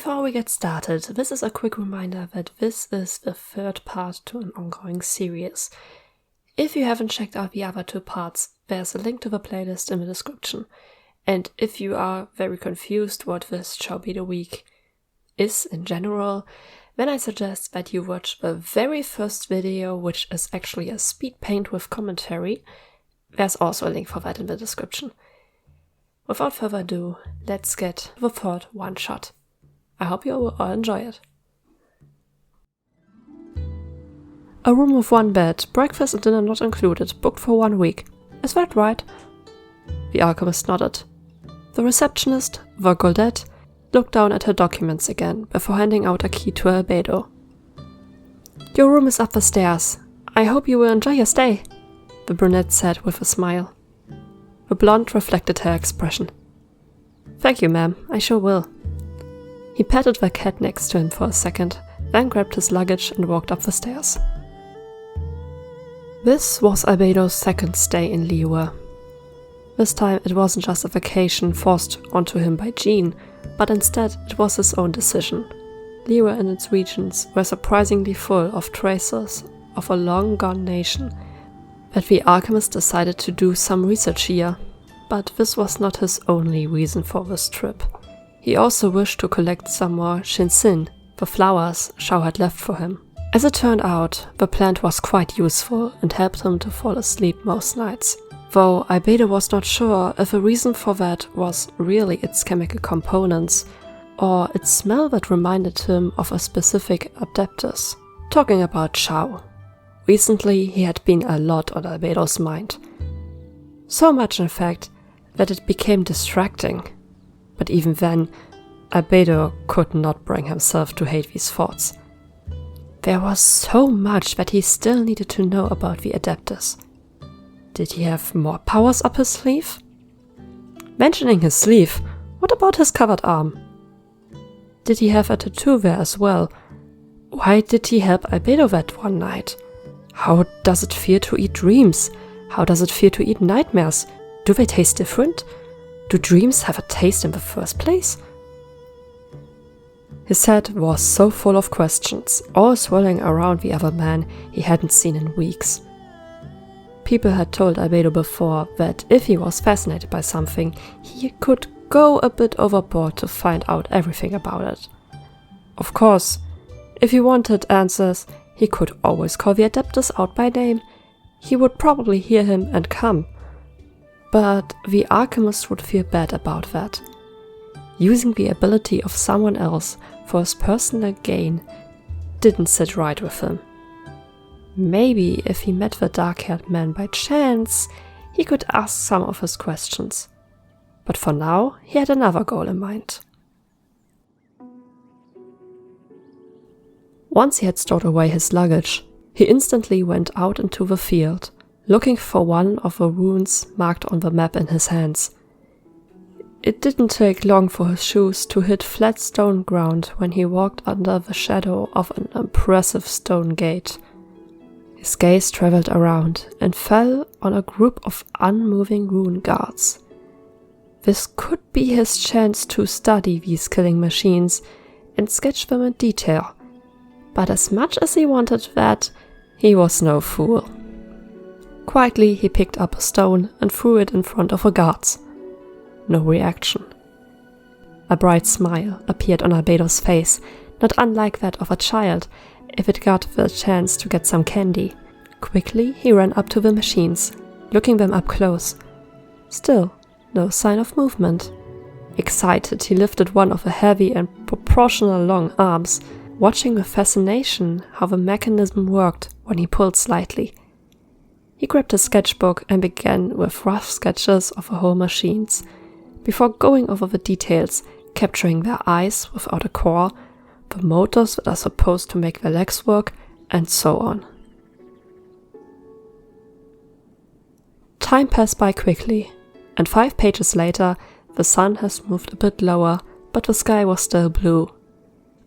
Before we get started, this is a quick reminder that this is the third part to an ongoing series. If you haven't checked out the other two parts, there's a link to the playlist in the description. And if you are very confused what this Xiaobedo week is in general, then I suggest that you watch the very first video, which is actually a speed paint with commentary. There's also a link for that in the description. Without further ado, let's get to the third one-shot. I hope you will all enjoy it. A room with one bed, breakfast and dinner not included, booked for 1 week. Is that right? The alchemist nodded. The receptionist, the Goldette, looked down at her documents again before handing out a key to Albedo. Your room is up the stairs. I hope you will enjoy your stay, the brunette said with a smile. The blonde reflected her expression. Thank you, ma'am, I sure will. He patted the cat next to him for a second, then grabbed his luggage and walked up the stairs. This was Albedo's second stay in Liyue. This time it wasn't just a vacation forced onto him by Jean, but instead it was his own decision. Liyue and its regions were surprisingly full of traces of a long-gone nation, but the alchemist decided to do some research here. But this was not his only reason for this trip. He also wished to collect some more Genshin, the flowers Xiao had left for him. As it turned out, the plant was quite useful and helped him to fall asleep most nights. Though Albedo was not sure if the reason for that was really its chemical components, or its smell that reminded him of a specific adeptus. Talking about Xiao. Recently he had been a lot on Albedo's mind. So much in fact that it became distracting. But even then, Albedo could not bring himself to hate these thoughts. There was so much that he still needed to know about the adeptus. Did he have more powers up his sleeve? Mentioning his sleeve, what about his covered arm? Did he have a tattoo there as well? Why did he help Albedo that one night? How does it feel to eat dreams? How does it feel to eat nightmares? Do they taste different? Do dreams have a taste in the first place? His head was so full of questions, all swirling around the other man he hadn't seen in weeks. People had told Albedo before that if he was fascinated by something, he could go a bit overboard to find out everything about it. Of course, if he wanted answers, he could always call the adeptus out by name. He would probably hear him and come. But the alchemist would feel bad about that. Using the ability of someone else for his personal gain didn't sit right with him. Maybe if he met the dark-haired man by chance, he could ask some of his questions. But for now, he had another goal in mind. Once he had stored away his luggage, he instantly went out into the field, looking for one of the runes marked on the map in his hands. It didn't take long for his shoes to hit flat stone ground when he walked under the shadow of an impressive stone gate. His gaze traveled around and fell on a group of unmoving rune guards. This could be his chance to study these killing machines and sketch them in detail, but as much as he wanted that, he was no fool. Quietly he picked up a stone and threw it in front of the guards. No reaction. A bright smile appeared on Albedo's face, not unlike that of a child if it got the chance to get some candy. Quickly he ran up to the machines, looking them up close. Still, no sign of movement. Excited, he lifted one of the heavy and proportional long arms, watching with fascination how the mechanism worked when he pulled slightly. He grabbed his sketchbook and began with rough sketches of the whole machines, before going over the details, capturing their eyes without a core, the motors that are supposed to make their legs work, and so on. Time passed by quickly, and 5 pages later, the sun has moved a bit lower, but the sky was still blue.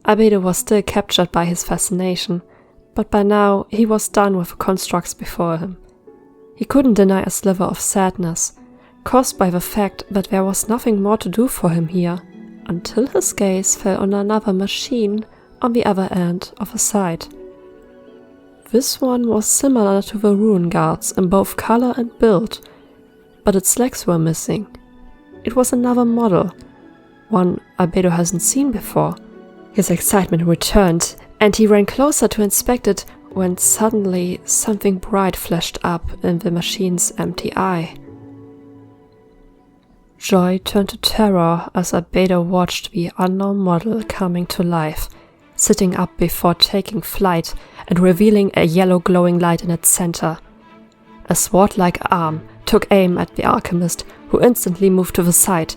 Albedo was still captured by his fascination, but by now he was done with the constructs before him. He couldn't deny a sliver of sadness, caused by the fact that there was nothing more to do for him here. until his gaze fell on another machine on the other end of the site. This one was similar to the ruin guards in both color and build, but its legs were missing. It was another model, one Albedo hasn't seen before. His excitement returned, and he ran closer to inspect it when suddenly something bright flashed up in the machine's empty eye. Joy turned to terror as Albedo watched the unknown model coming to life, sitting up before taking flight and revealing a yellow glowing light in its center. A sword-like arm took aim at the alchemist, who instantly moved to the side.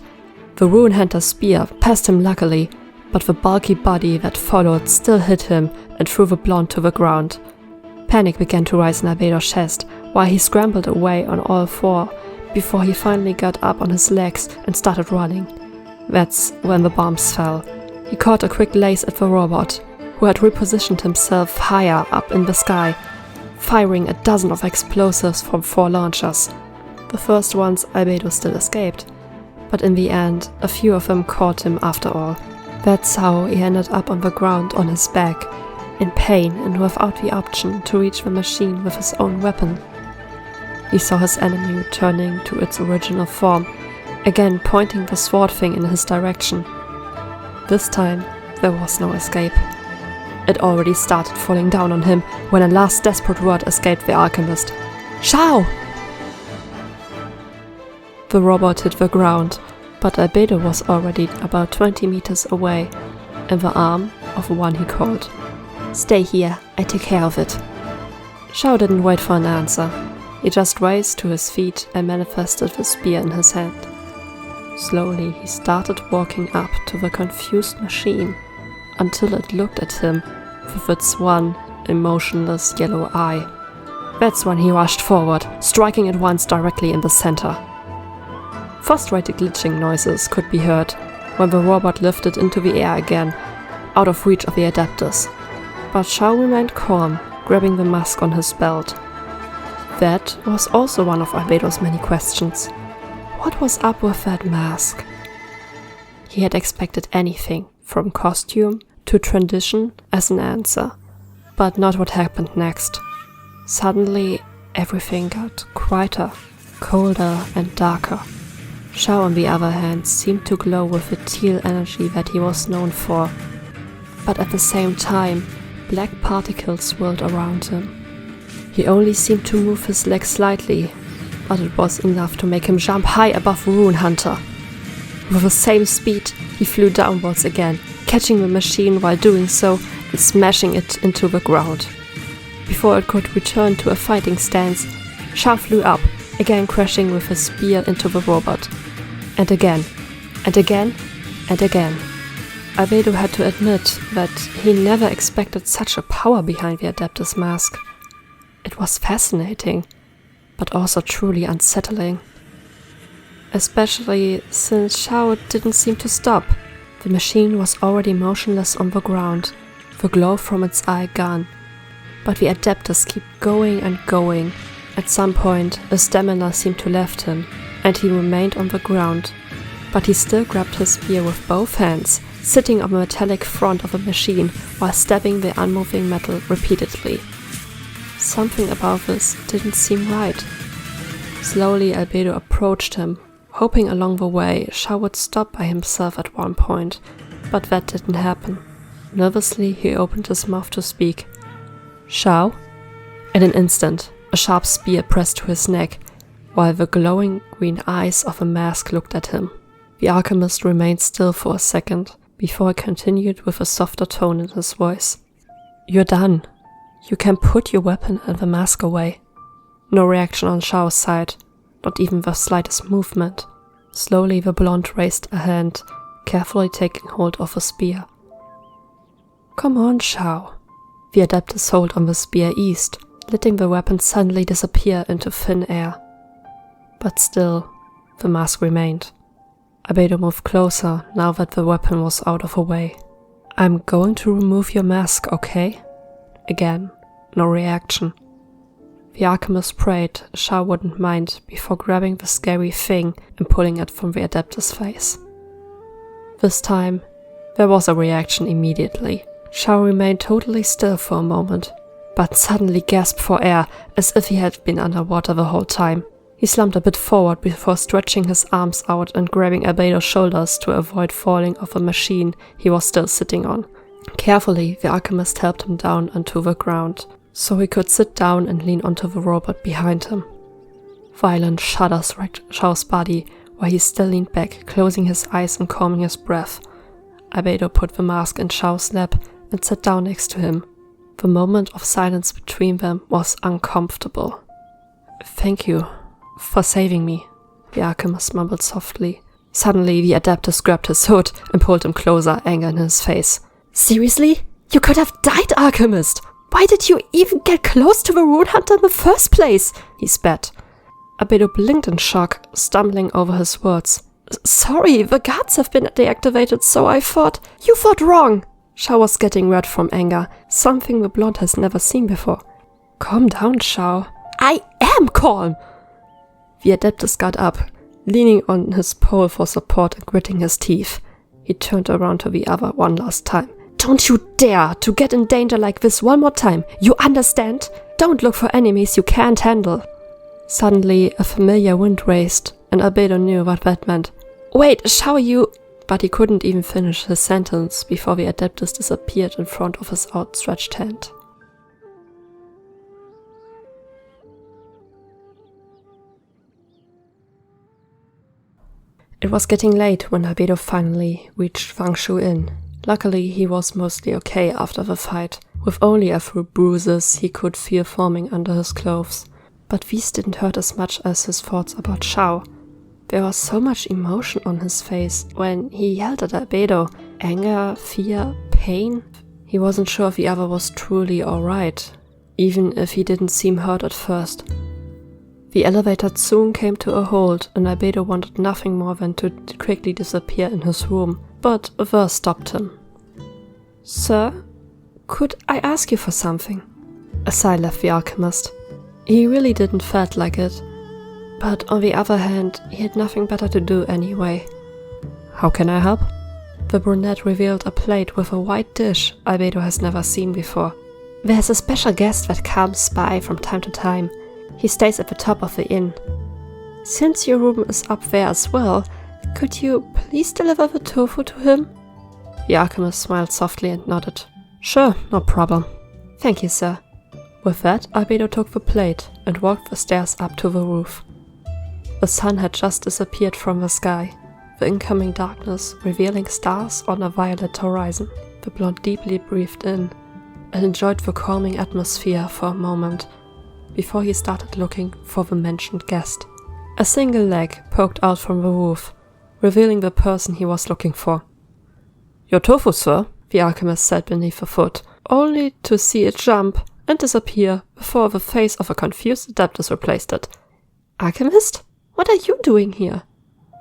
The ruin hunter's spear passed him luckily, but the bulky body that followed still hit him and threw the blonde to the ground. Panic began to rise in Albedo's chest while he scrambled away on all four before he finally got up on his legs and started running. That's when the bombs fell. He caught a quick lace at the robot, who had repositioned himself higher up in the sky, firing a dozen of explosives from 4 launchers. The first ones Albedo still escaped, but in the end a few of them caught him after all. That's how he ended up on the ground on his back, in pain and without the option to reach the machine with his own weapon. He saw his enemy returning to its original form, again pointing the sword thing in his direction. This time there was no escape. It already started falling down on him when a last desperate word escaped the alchemist. "Xiao!" The robot hit the ground, but Albedo was already about 20 meters away, in the arm of one he called. "Stay here, I take care of it." Xiao didn't wait for an answer. He just raised to his feet and manifested the spear in his hand. Slowly he started walking up to the confused machine until it looked at him with its one emotionless yellow eye. That's when he rushed forward, striking it once directly in the center. Frustrated glitching noises could be heard when the robot lifted into the air again, out of reach of the adeptus. But Xiao remained calm, grabbing the mask on his belt. That was also one of Albedo's many questions. What was up with that mask? He had expected anything, from costume to tradition, as an answer, but not what happened next. Suddenly, everything got quieter, colder and darker. Xiao, on the other hand, seemed to glow with the teal energy that he was known for, but at the same time, black particles swirled around him. He only seemed to move his legs slightly, but it was enough to make him jump high above the ruin hunter. With the same speed, he flew downwards again, catching the machine while doing so and smashing it into the ground. Before it could return to a fighting stance, Xiao flew up, again crashing with his spear into the robot. And again, and again, and again. Albedo had to admit that he never expected such a power behind the adeptus mask. It was fascinating, but also truly unsettling. Especially since Xiao didn't seem to stop. The machine was already motionless on the ground, the glow from its eye gone. But the adeptus kept going and going. At some point, the stamina seemed to left him, and he remained on the ground. But he still grabbed his spear with both hands, sitting on the metallic front of the machine while stabbing the unmoving metal repeatedly. Something about this didn't seem right. Slowly Albedo approached him, hoping along the way Xiao would stop by himself at one point, but that didn't happen. Nervously he opened his mouth to speak. "Xiao?" In an instant, a sharp spear pressed to his neck, while the glowing green eyes of the mask looked at him. The alchemist remained still for a second, before he continued with a softer tone in his voice. "You're done. You can put your weapon and the mask away." No reaction on Xiao's side, not even the slightest movement. Slowly the blonde raised a hand, carefully taking hold of a spear. "Come on, Xiao." The adeptus hold on the spear eased, letting the weapon suddenly disappear into thin air. But still, the mask remained. Albedo moved closer now that the weapon was out of the way. "I'm going to remove your mask, okay?" Again, no reaction. The alchemist prayed Xiao wouldn't mind before grabbing the scary thing and pulling it from the adeptus face. This time, there was a reaction immediately. Xiao remained totally still for a moment, but suddenly gasped for air as if he had been underwater the whole time. He slumped a bit forward before stretching his arms out and grabbing Albedo's shoulders to avoid falling off a machine he was still sitting on. Carefully, the alchemist helped him down onto the ground, so he could sit down and lean onto the robot behind him. Violent shudders racked Xiao's body while he still leaned back, closing his eyes and calming his breath. Albedo put the mask in Xiao's lap and sat down next to him. The moment of silence between them was uncomfortable. "Thank you for saving me," the alchemist mumbled softly. Suddenly, the adeptus grabbed his hood and pulled him closer, anger in his face. "Seriously? You could have died, alchemist! Why did you even get close to the rune hunter in the first place?" he spat. Albedo blinked in shock, stumbling over his words. "Sorry, the guards have been deactivated, so I thought..." "You thought wrong!" Xiao was getting red from anger, something the blonde has never seen before. "Calm down, Xiao." "I am calm!" The adeptus got up, leaning on his pole for support and gritting his teeth. He turned around to the other one last time. "Don't you dare to get in danger like this one more time, you understand? Don't look for enemies you can't handle." Suddenly, a familiar wind raised, and Albedo knew what that meant. "Wait, Xiao, you..." But he couldn't even finish his sentence before the adeptus disappeared in front of his outstretched hand. It was getting late when Albedo finally reached Fangshu Inn. Luckily, he was mostly okay after the fight. With only a few bruises he could feel forming under his clothes. But these didn't hurt as much as his thoughts about Xiao. There was so much emotion on his face when he yelled at Albedo. Anger, fear, pain. He wasn't sure if the other was truly alright, even if he didn't seem hurt at first. The elevator soon came to a halt, and Albedo wanted nothing more than to quickly disappear in his room, but a verse stopped him. "Sir, could I ask you for something?" A sigh left the alchemist. He really didn't felt like it, but on the other hand, he had nothing better to do anyway. "How can I help?" The brunette revealed a plate with a white dish Albedo has never seen before. "There's a special guest that comes by from time to time. He stays at the top of the inn. Since your room is up there as well, could you please deliver the tofu to him?" The alchemist smiled softly and nodded. "Sure, no problem." "Thank you, sir." With that, Albedo took the plate and walked the stairs up to the roof. The sun had just disappeared from the sky, the incoming darkness revealing stars on a violet horizon. The blonde deeply breathed in and enjoyed the calming atmosphere for a moment before he started looking for the mentioned guest. A single leg poked out from the roof, revealing the person he was looking for. "Your tofu, sir," the alchemist said beneath the foot, only to see it jump and disappear before the face of a confused adeptus replaced it. "Alchemist? What are you doing here?"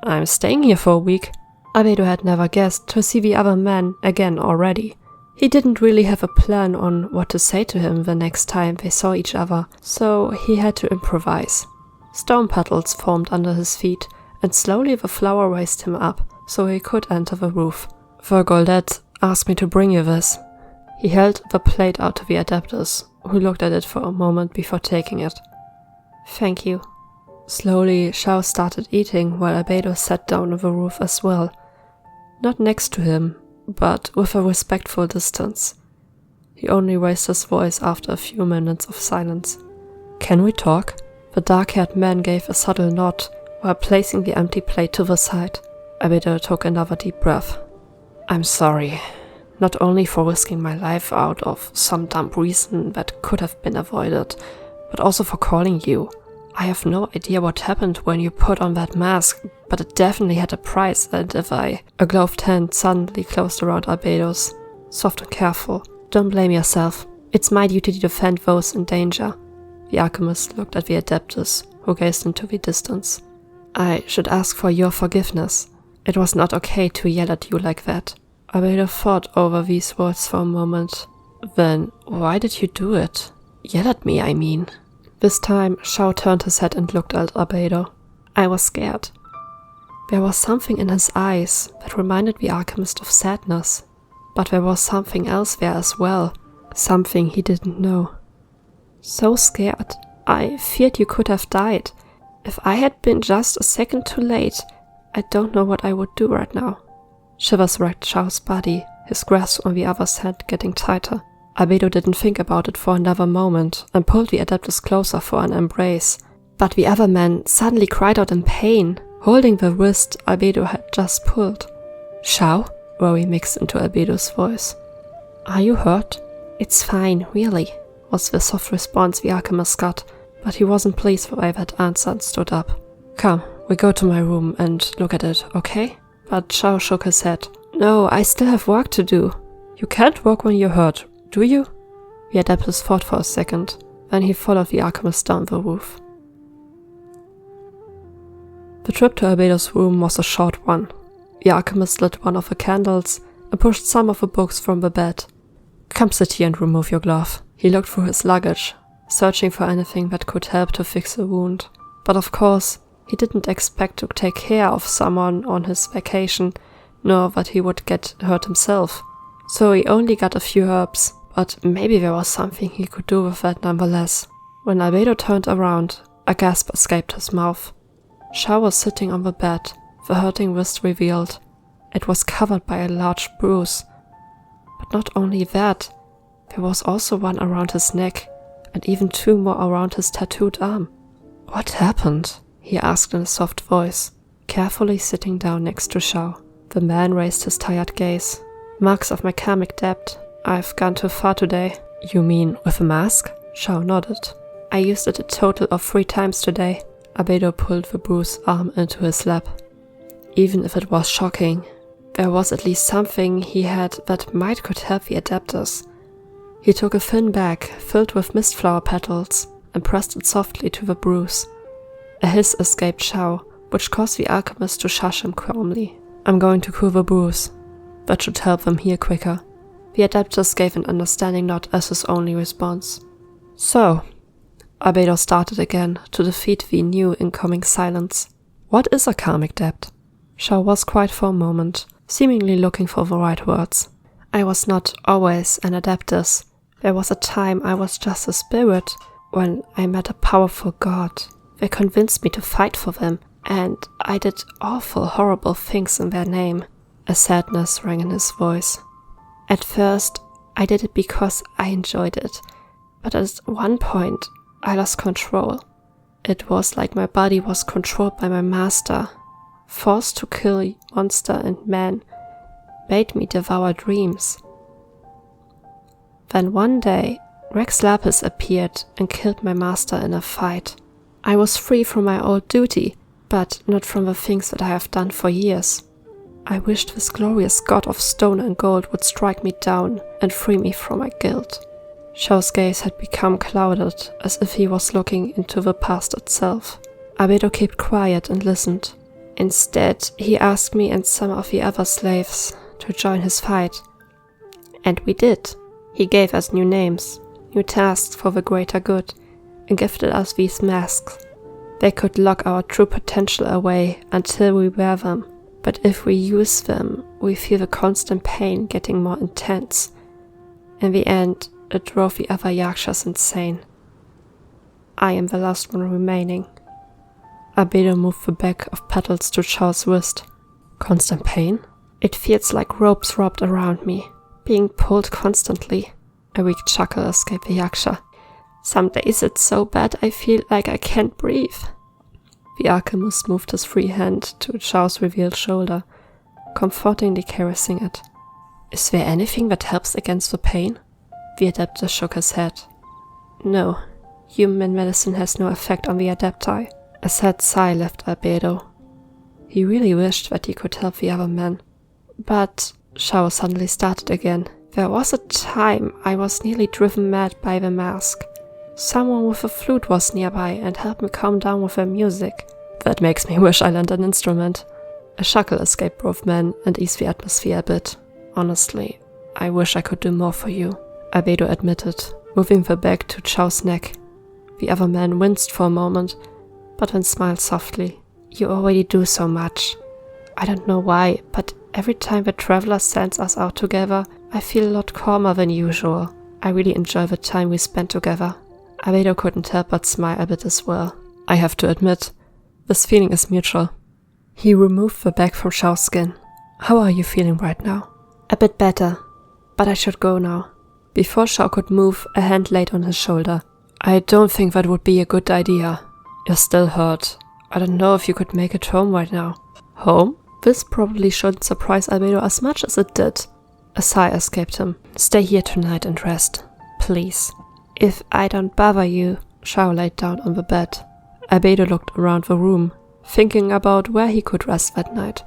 "I'm staying here for a week." Albedo had never guessed to see the other man again already. He didn't really have a plan on what to say to him the next time they saw each other, so he had to improvise. Stone petals formed under his feet, and slowly the flower raised him up so he could enter the roof. "The Goldet asked me to bring you this." He held the plate out to the adeptus, who looked at it for a moment before taking it. "Thank you." Slowly, Xiao started eating while Albedo sat down on the roof as well. Not next to him, but with a respectful distance. He only raised his voice after a few minutes of silence. "Can we talk?" The dark-haired man gave a subtle nod while placing the empty plate to the side. Albedo took another deep breath. "I'm sorry. Not only for risking my life out of some dumb reason that could have been avoided, but also for calling you. I have no idea what happened when you put on that mask, but it definitely had a price, and if I..." A gloved hand suddenly closed around Albedo's, soft and careful. "Don't blame yourself. It's my duty to defend those in danger." The alchemist looked at the adeptus, who gazed into the distance. "I should ask for your forgiveness. It was not okay to yell at you like that." Albedo thought over these words for a moment. "Then why did you do it? Yell at me, I mean." This time, Xiao turned his head and looked at Albedo. "I was scared." There was something in his eyes that reminded the alchemist of sadness, but there was something else there as well, something he didn't know. So scared, I feared you could have died. If I had been just a second too late, I don't know what I would do right now. Shivers wracked Xiao's body, his grasp on the other's hand getting tighter. Albedo didn't think about it for another moment and pulled the adeptus closer for an embrace. But the other man suddenly cried out in pain, holding the wrist Albedo had just pulled. "Xiao?" worry mixed into Albedo's voice. "Are you hurt?" "It's fine, really," was the soft response the alchemist got, but he wasn't pleased with that answer and stood up. "Come, we go to my room and look at it, okay?" But Xiao shook his head. "No, I still have work to do." "You can't work when you're hurt, do you?" The adeptus thought for a second, then he followed the alchemist down the roof. The trip to Albedo's room was a short one. The alchemist lit one of the candles and pushed some of the books from the bed. "Come sit here and remove your glove." He looked through his luggage, searching for anything that could help to fix the wound. But of course, he didn't expect to take care of someone on his vacation, nor that he would get hurt himself. So he only got a few herbs, but maybe there was something he could do with that nonetheless. When Albedo turned around, a gasp escaped his mouth. Xiao was sitting on the bed, the hurting wrist revealed. It was covered by a large bruise. But not only that, there was also one around his neck, and even two more around his tattooed arm. "What happened?" he asked in a soft voice, carefully sitting down next to Xiao. The man raised his tired gaze. "Marks of my karmic debt. I've gone too far today." "You mean with a mask?" Xiao nodded. "I used it a total of 3 times today." Albedo pulled the bruised arm into his lap. Even if it was shocking, there was at least something he had that might could help the adeptus. He took a thin bag filled with mistflower petals and pressed it softly to the bruise. A hiss escaped Xiao, which caused the alchemist to shush him calmly. "I'm going to cool the bruise. That should help them heal quicker." The adeptus gave an understanding nod as his only response. "So," Albedo started again to defeat the new incoming silence. "What is a karmic debt?" Xiao was quiet for a moment, seemingly looking for the right words. "I was not always an adeptus. There was a time I was just a spirit when I met a powerful god. They convinced me to fight for them, and I did awful, horrible things in their name." A sadness rang in his voice. "At first, I did it because I enjoyed it, but at one point, I lost control. It was like my body was controlled by my master, forced to kill monster and man, made me devour dreams. Then one day, Rex Lapis appeared and killed my master in a fight. I was free from my old duty, but not from the things that I have done for years. I wished this glorious god of stone and gold would strike me down and free me from my guilt." Xiao's gaze had become clouded, as if he was looking into the past itself. Albedo kept quiet and listened. Instead, he asked me and some of the other slaves to join his fight. And we did. He gave us new names, new tasks for the greater good, and gifted us these masks. They could lock our true potential away until we wear them. But if we use them, we feel the constant pain getting more intense. In the end, it drove the other yakshas insane. I am the last one remaining. Albedo moved the bag of petals to Xiao's wrist. "Constant pain?" "It feels like ropes wrapped around me, being pulled constantly." A weak chuckle escaped the yaksha. "Some days it's so bad I feel like I can't breathe." The alchemist moved his free hand to Xiao's revealed shoulder, comfortingly caressing it. "Is there anything that helps against the pain?" The adeptus shook his head. "No, human medicine has no effect on the adepti." A sad sigh left Albedo. He really wished that he could help the other men. "But," Xiao suddenly started again, "there was a time I was nearly driven mad by the mask. Someone with a flute was nearby and helped me calm down with their music." "That makes me wish I learned an instrument." A chuckle escaped both men and eased the atmosphere a bit. "Honestly, I wish I could do more for you," Albedo admitted, moving the bag to Xiao's neck. The other man winced for a moment, but then smiled softly. "You already do so much." I don't know why, but every time the traveler sends us out together, I feel a lot calmer than usual. I really enjoy the time we spend together. Albedo couldn't help but smile a bit as well. I have to admit, this feeling is mutual. He removed the bag from Xiao's skin. How are you feeling right now? A bit better, but I should go now. Before Xiao could move, a hand laid on his shoulder. I don't think that would be a good idea. You're still hurt. I don't know if you could make it home right now. Home? This probably shouldn't surprise Albedo as much as it did. A sigh escaped him. Stay here tonight and rest. Please. If I don't bother you, Xiao laid down on the bed. Albedo looked around the room, thinking about where he could rest that night.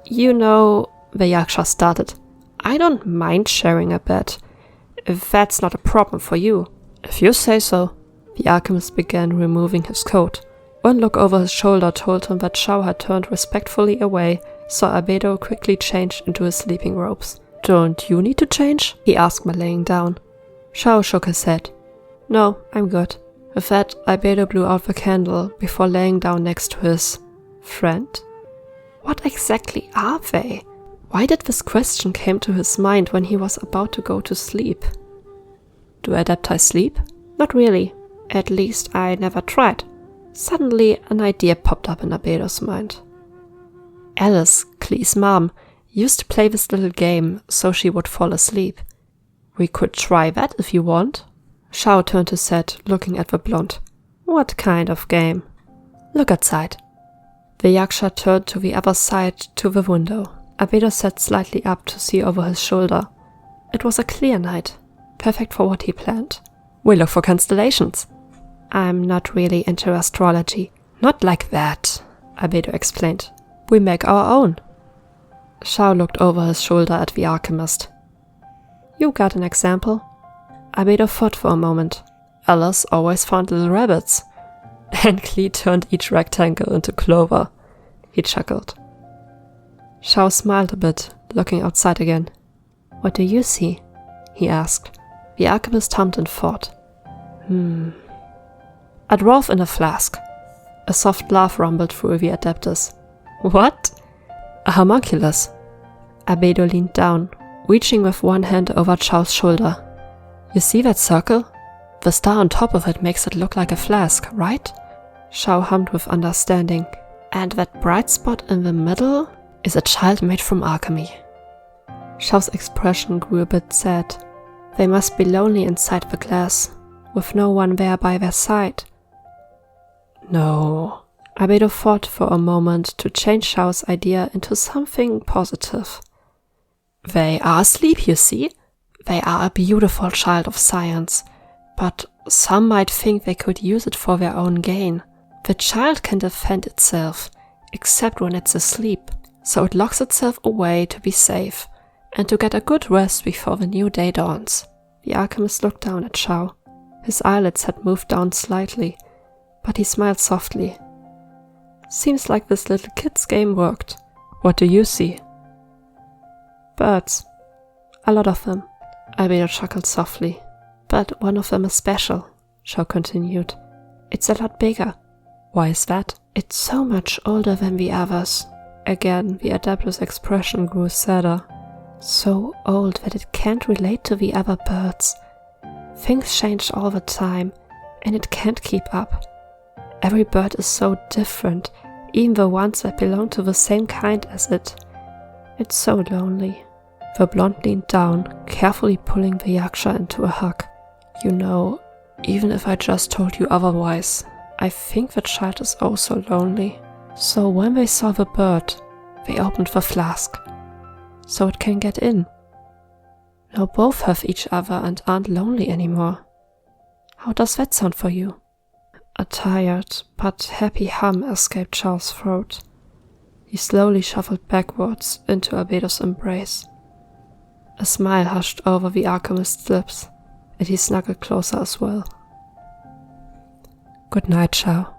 You know, the Yaksha started. I don't mind sharing a bed, if that's not a problem for you. If you say so. The alchemist began removing his coat. One look over his shoulder told him that Xiao had turned respectfully away, so Albedo quickly changed into his sleeping robes. Don't you need to change? He asked by laying down. Xiao shook his head. No, I'm good. With that, Albedo blew out the candle before laying down next to his friend. What exactly are they? Why did this question come to his mind when he was about to go to sleep? Do adepti sleep? Not really. At least I never tried. Suddenly, an idea popped up in Albedo's mind. Alice, Klee's mom, used to play this little game so she would fall asleep. We could try that if you want. Xiao turned his head, looking at the blonde. What kind of game? Look outside. The Yaksha turned to the other side to the window. Albedo sat slightly up to see over his shoulder. It was a clear night, perfect for what he planned. We look for constellations. I'm not really into astrology. Not like that, Albedo explained. We make our own. Xiao looked over his shoulder at the alchemist. You got an example? Albedo thought for a moment. Alice always found little rabbits. And Klee turned each rectangle into clover. He chuckled. Xiao smiled a bit, looking outside again. What do you see? He asked. The alchemist hummed and thought. A dwarf in a flask. A soft laugh rumbled through the adeptus. What? A homunculus. Albedo leaned down, reaching with one hand over Xiao's shoulder. You see that circle? The star on top of it makes it look like a flask, right? Xiao hummed with understanding. And that bright spot in the middle is a child made from alchemy. Xiao's expression grew a bit sad. They must be lonely inside the glass, with no one there by their side. No. Albedo thought for a moment to change Xiao's idea into something positive. They are asleep, you see. They are a beautiful child of science, but some might think they could use it for their own gain. The child can defend itself, except when it's asleep, so it locks itself away to be safe, and to get a good rest before the new day dawns. The alchemist looked down at Xiao. His eyelids had moved down slightly, but he smiled softly. Seems like this little kid's game worked. What do you see? Birds. A lot of them. Albedo chuckled softly. But one of them is special, Xiao continued. It's a lot bigger. Why is that? It's so much older than the others. Again, the adeptus expression grew sadder. So old that it can't relate to the other birds. Things change all the time, and it can't keep up. Every bird is so different, even the ones that belong to the same kind as it. It's so lonely. The blonde leaned down, carefully pulling the Yaksha into a hug. You know, even if I just told you otherwise, I think the child is also lonely. So when they saw the bird, they opened the flask, so it can get in. Now both have each other and aren't lonely anymore. How does that sound for you? A tired but happy hum escaped Xiao's throat. He slowly shuffled backwards into Albedo's embrace. A smile hushed over the alchemist's lips, and he snuggled closer as well. Good night, Xiao.